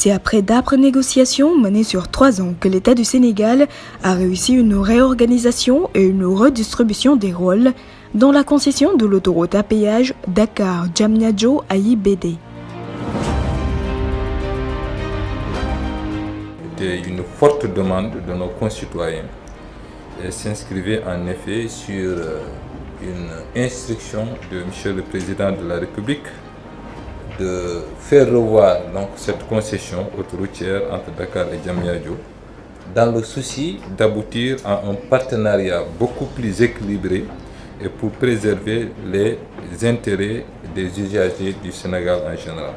C'est après d'âpres négociations menées sur 3 ans que l'État du Sénégal a réussi une réorganisation et une redistribution des rôles dans la concession de l'autoroute à péage Dakar-Diamniadio-AIBD. C'était une forte demande de nos concitoyens et s'inscrivait en effet sur une instruction de Monsieur le Président de la République de faire revoir donc cette concession autoroutière entre Dakar et Diamniadio dans le souci d'aboutir à un partenariat beaucoup plus équilibré et pour préserver les intérêts des usagers du Sénégal en général.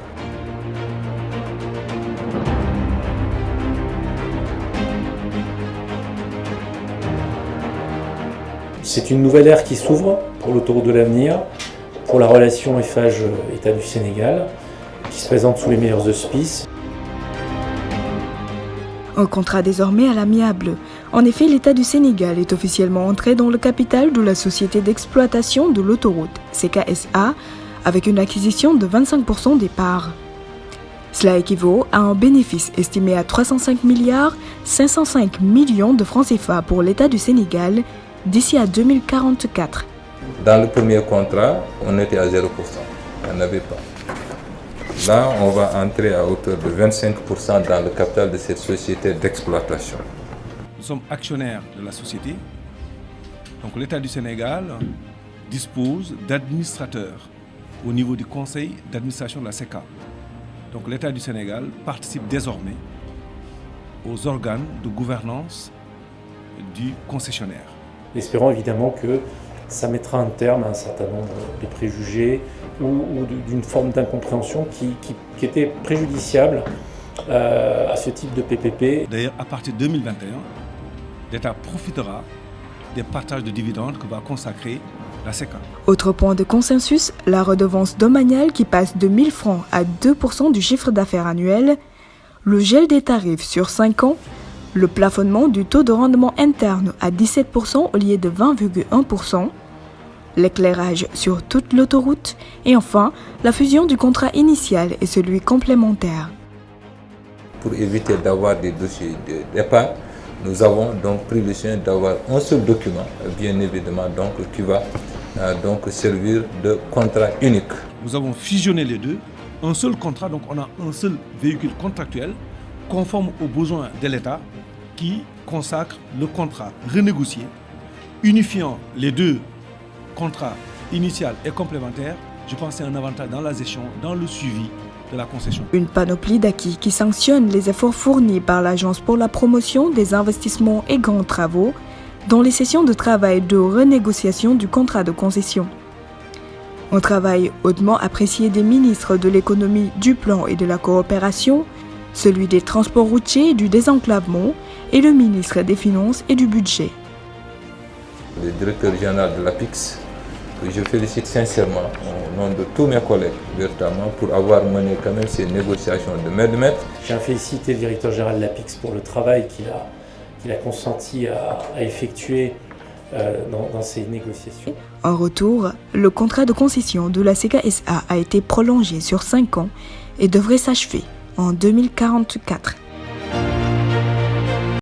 C'est une nouvelle ère qui s'ouvre pour l'autoroute de l'avenir, pour la relation Eiffage-État du Sénégal, qui se présente sous les meilleurs auspices. Un contrat désormais à l'amiable. En effet, l'État du Sénégal est officiellement entré dans le capital de la société d'exploitation de l'autoroute, CKSA, avec une acquisition de 25% des parts. Cela équivaut à un bénéfice estimé à 305 milliards 505 millions de francs CFA pour l'État du Sénégal d'ici à 2044. Dans le premier contrat, on était à 0%, on n'avait pas. Là, on va entrer à hauteur de 25% dans le capital de cette société d'exploitation. Nous sommes actionnaires de la société. Donc l'État du Sénégal dispose d'administrateurs au niveau du conseil d'administration de la CECA. Donc l'État du Sénégal participe désormais aux organes de gouvernance du concessionnaire. Espérons évidemment que ça mettra un terme à un certain nombre de préjugés ou d'une forme d'incompréhension qui était préjudiciable à ce type de PPP. D'ailleurs, à partir de 2021, l'État profitera des partages de dividendes que va consacrer la CECA. Autre point de consensus, la redevance domaniale qui passe de 1 000 francs à 2% du chiffre d'affaires annuel, le gel des tarifs sur 5 ans, le plafonnement du taux de rendement interne à 17% au lieu de 20,1%, l'éclairage sur toute l'autoroute et enfin la fusion du contrat initial et celui complémentaire. Pour éviter d'avoir des dossiers de départ, nous avons donc pris le soin d'avoir un seul document, bien évidemment, donc, qui va donc servir de contrat unique. Nous avons fusionné les deux, un seul contrat, donc on a un seul véhicule contractuel conforme aux besoins de l'État qui consacre le contrat renégocié, unifiant les deux contrats initial et complémentaire. Je pense que c'est un avantage dans la gestion, dans le suivi de la concession. Une panoplie d'acquis qui sanctionne les efforts fournis par l'Agence pour la promotion des investissements et grands travaux dans les sessions de travail de renégociation du contrat de concession. Un travail hautement apprécié des ministres de l'économie, du plan et de la coopération, celui des transports routiers et du désenclavement et le ministre des Finances et du Budget. Le directeur général de l'APIX, que je félicite sincèrement au nom de tous mes collègues, véritablement, pour avoir mené quand même ces négociations de main de maître. Je tiens à féliciter le directeur général de l'APIX pour le travail qu'il a consenti à effectuer dans ces négociations. En retour, le contrat de concession de la CKSA a été prolongé sur 5 ans et devrait s'achever en 2044.